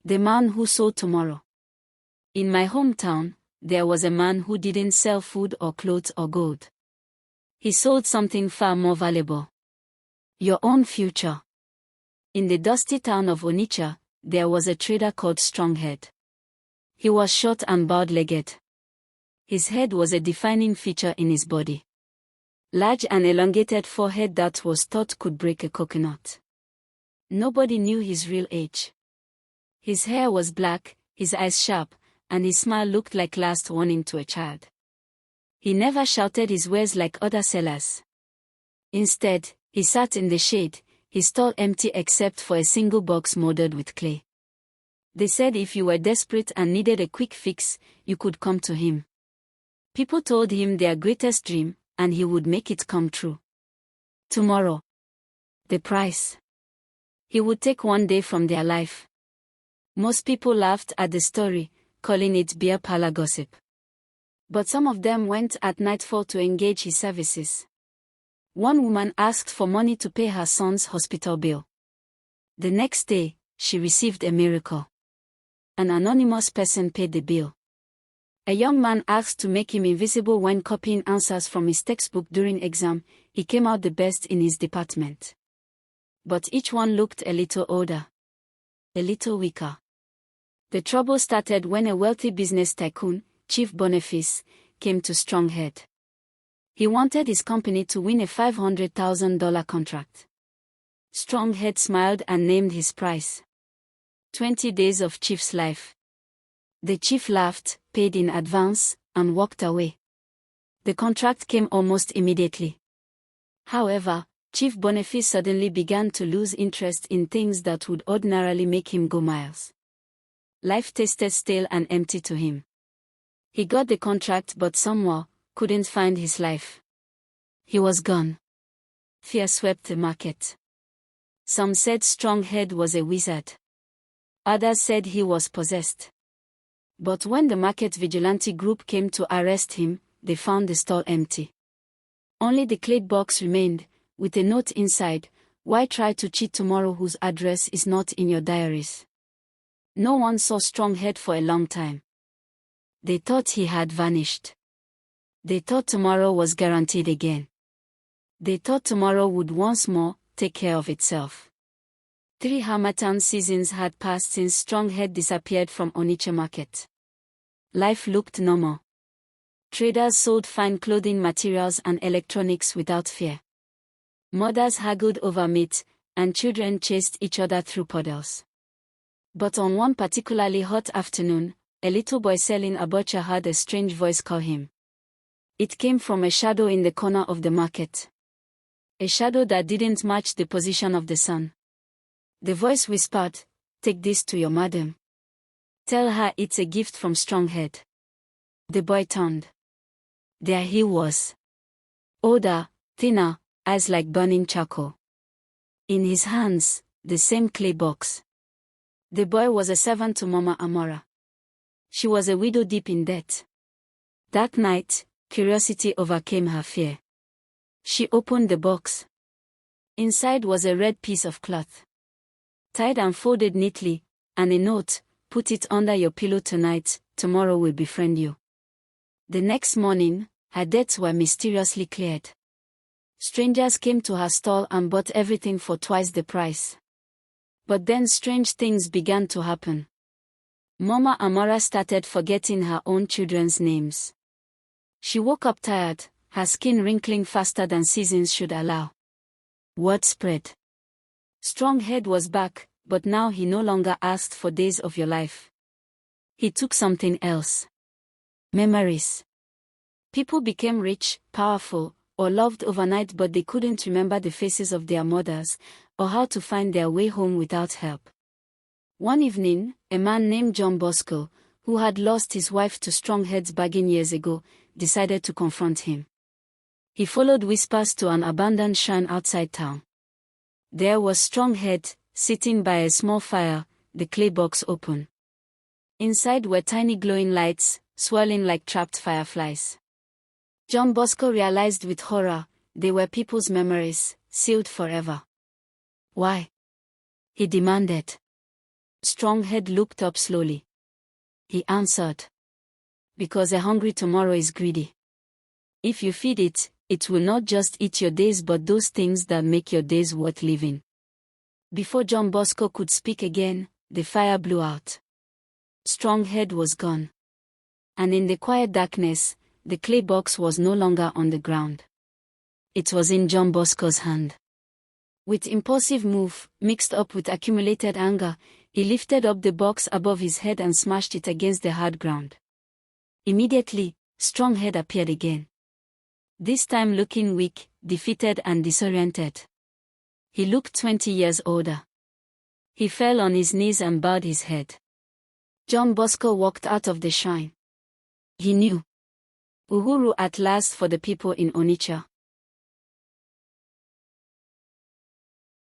The man who sold tomorrow. In my hometown, there was a man who didn't sell food or clothes or gold. He sold something far more valuable. Your own future. In the dusty town of Onitsha, there was a trader called Stronghead. He was short and bowed-legged. His head was a defining feature in his body. Large and elongated forehead that was thought could break a coconut. Nobody knew his real age. His hair was black, his eyes sharp, and his smile looked like last warning to a child. He never shouted his wares like other sellers. Instead, he sat in the shade, his stall empty except for a single box molded with clay. They said if you were desperate and needed a quick fix, you could come to him. People told him their greatest dream, and he would make it come true. Tomorrow. The price. He would take one day from their life. Most people laughed at the story, calling it beer parlor gossip. But some of them went at nightfall to engage his services. One woman asked for money to pay her son's hospital bill. The next day, she received a miracle. An anonymous person paid the bill. A young man asked to make him invisible when copying answers from his textbook during exam. He came out the best in his department. But each one looked a little older. A little weaker. The trouble started when a wealthy business tycoon, Chief Boniface, came to Stronghead. He wanted his company to win a $500,000 contract. Stronghead smiled and named his price. 20 days of Chief's life. The chief laughed, paid in advance, and walked away. The contract came almost immediately. However, Chief Boniface suddenly began to lose interest in things that would ordinarily make him go miles. Life tasted stale and empty to him. He got the contract but somehow couldn't find his life. He was gone. Fear swept the market. Some said Stronghead was a wizard. Others said he was possessed. But when the market vigilante group came to arrest him, they found the stall empty. Only the clay box remained, with a note inside, "Why try to cheat tomorrow whose address is not in your diaries?" No one saw Stronghead for a long time. They thought he had vanished. They thought tomorrow was guaranteed again. They thought tomorrow would once more take care of itself. 3 Harmattan seasons had passed since Stronghead disappeared from Onitsha market. Life looked normal. Traders sold fine clothing materials and electronics without fear. Mothers haggled over meat, and children chased each other through puddles. But on one particularly hot afternoon, a little boy selling abacha heard a strange voice call him. It came from a shadow in the corner of the market. A shadow that didn't match the position of the sun. The voice whispered, "Take this to your madam. Tell her it's a gift from Stronghead." The boy turned. There he was. Older, thinner, eyes like burning charcoal. In his hands, the same clay box. The boy was a servant to Mama Amora. She was a widow deep in debt. That night, curiosity overcame her fear. She opened the box. Inside was a red piece of cloth. Tied and folded neatly, and a note, "Put it under your pillow tonight, tomorrow will befriend you." The next morning, her debts were mysteriously cleared. Strangers came to her stall and bought everything for twice the price. But then strange things began to happen. Mama Amora started forgetting her own children's names. She woke up tired, her skin wrinkling faster than seasons should allow. Word spread. Stronghead was back, but now he no longer asked for days of your life. He took something else. Memories. People became rich, powerful, or loved overnight, but they couldn't remember the faces of their mothers, or how to find their way home without help. One evening, a man named John Bosco, who had lost his wife to Stronghead's bargain years ago, decided to confront him. He followed whispers to an abandoned shrine outside town. There was Stronghead, sitting by a small fire, the clay box open. Inside were tiny glowing lights, swirling like trapped fireflies. John Bosco realized with horror, they were people's memories, sealed forever. Why? He demanded. Stronghead looked up slowly. He answered. Because a hungry tomorrow is greedy. If you feed it, it will not just eat your days but those things that make your days worth living. Before John Bosco could speak again, the fire blew out. Stronghead was gone. And in the quiet darkness, the clay box was no longer on the ground. It was in John Bosco's hand. With impulsive move, mixed up with accumulated anger, he lifted up the box above his head and smashed it against the hard ground. Immediately, Stronghead appeared again. This time looking weak, defeated and disoriented. He looked 20 years older. He fell on his knees and bowed his head. John Bosco walked out of the shrine. He knew. Uhuru at last for the people in Onitsha.